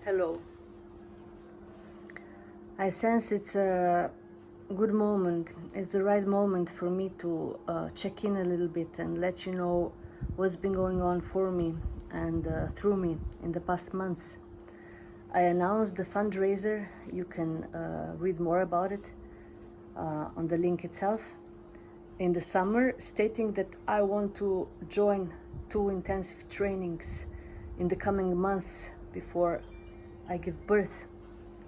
Hello. I sense it's a good moment. It's the right moment for me to check in a little bit and let you know what's been going on for me and through me in the past months. I announced the fundraiser. You can read more about it on the link itself in the summer, stating that I want to join 2 intensive trainings in the coming months before I give birth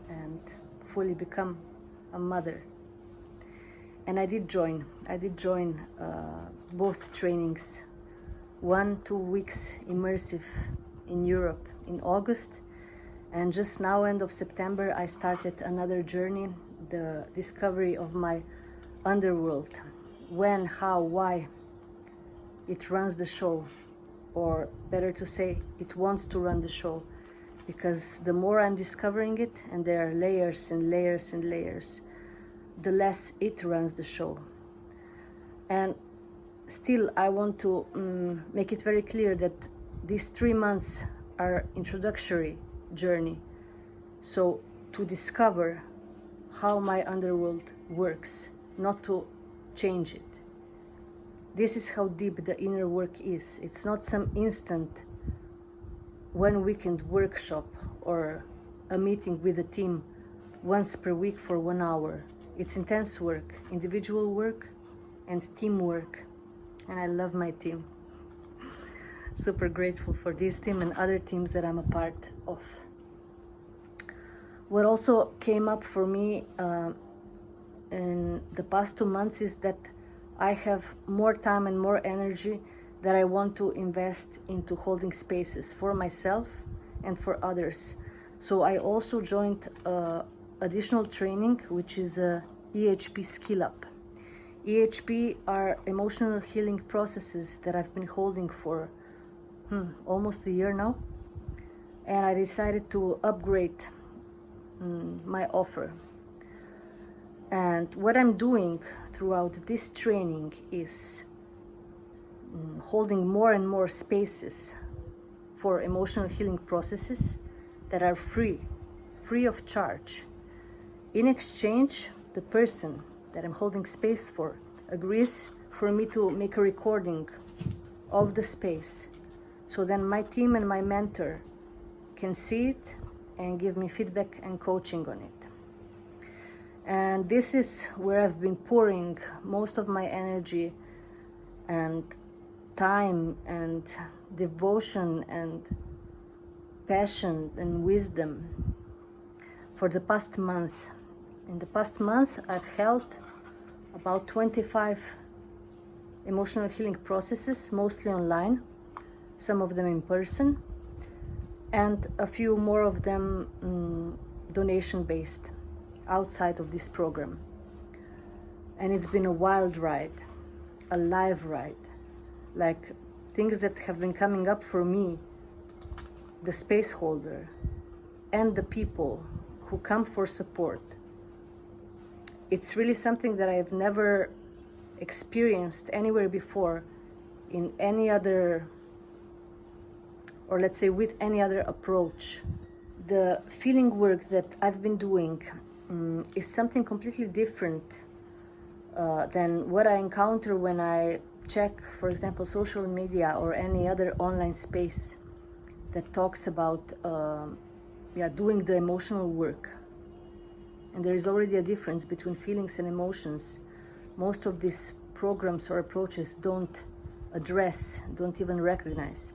and fully become a mother. And I did join both trainings. 2 weeks immersive in Europe in August, and just now, end of September, I started another journey, the discovery of my underworld. When, how, why it runs the show, or better to say, it wants to run the show. Because the more I'm discovering it, and there are layers and layers and layers, the less it runs the show. And still, I want to make it very clear that these 3 months are introductory journey. So to discover how my underworld works, not to change it. This is how deep the inner work is. It's not some instant 1 weekend workshop or a meeting with a team once per week for 1 hour. It's intense work, individual work and teamwork. And I love my team. Super grateful for this team and other teams that I'm a part of. What also came up for me in the past 2 months is that I have more time and more energy that I want to invest into holding spaces for myself and for others. So I also joined additional training, which is a EHP Skill Up. EHP are emotional healing processes that I've been holding for almost a year now, and I decided to upgrade my offer. And what I'm doing throughout this training is holding more and more spaces for emotional healing processes that are free of charge. In exchange, the person that I'm holding space for agrees for me to make a recording of the space, so then my team and my mentor can see it and give me feedback and coaching on it. And this is where I've been pouring most of my energy and time and devotion and passion and wisdom for the past month. In the past month, I've held about 25 emotional healing processes, mostly online, some of them in person, and a few more of them donation-based, outside of this program. And it's been a wild ride, a live ride. Like things that have been coming up for me, the Spaceholder, and the people who come for support. It's really something that I've never experienced anywhere before in any other, or let's say with any other approach. The feeling work that I've been doing is something completely different than what I encounter when I check, for example, social media or any other online space that talks about doing the emotional work. And there is already a difference between feelings and emotions. Most of these programs or approaches don't address, don't even recognize.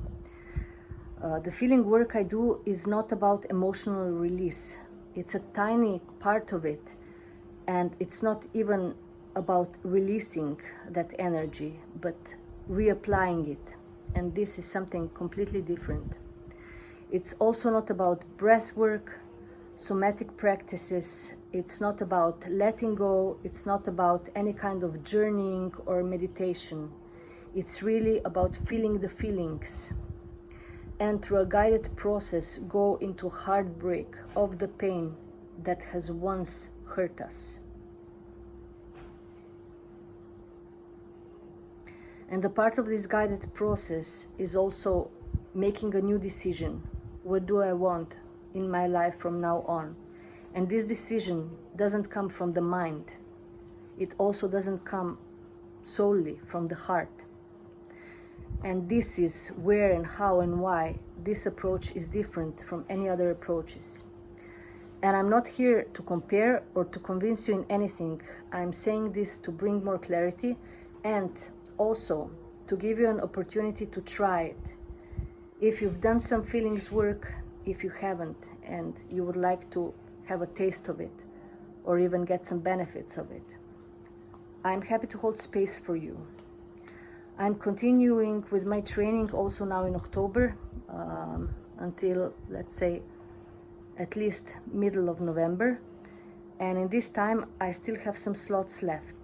The feeling work I do is not about emotional release. It's a tiny part of it, and it's not even about releasing that energy, but reapplying it. And this is something completely different. It's also not about breath work, somatic practices. It's not about letting go. It's not about any kind of journeying or meditation. It's really about feeling the feelings. And through a guided process, go into heartbreak of the pain that has once hurt us. And the part of this guided process is also making a new decision. What do I want in my life from now on. And this decision doesn't come from the mind. It also doesn't come solely from the heart. And this is where and how and why this approach is different from any other approaches. And I'm not here to compare or to convince you in anything. I'm saying this to bring more clarity and also to give you an opportunity to try it. If you've done some feelings work, if you haven't, and you would like to have a taste of it or even get some benefits of it, I'm happy to hold space for you. I'm continuing with my training also now in October until, let's say, at least middle of November. And in this time, I still have some slots left.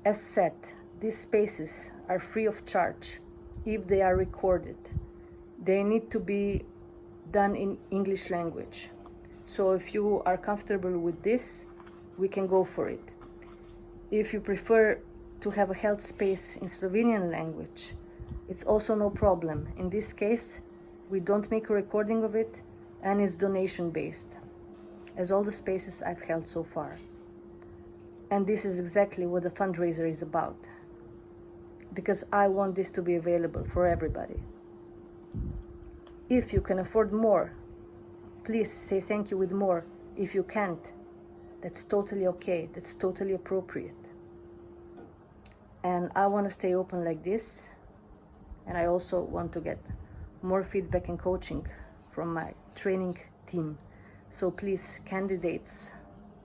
As said, these spaces are free of charge if they are recorded. They need to be done in English language. So if you are comfortable with this, we can go for it. If you prefer to have a held space in Slovenian language, it's also no problem. In this case, we don't make a recording of it, and it's donation based, as all the spaces I've held so far. And this is exactly what the fundraiser is about, because I want this to be available for everybody. If you can afford more, please say thank you with more. If you can't, that's totally okay, that's totally appropriate. And I want to stay open like this, and I also want to get more feedback and coaching from my training team. So please, candidates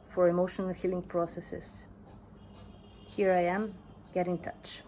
for emotional healing processes, here I am, get in touch.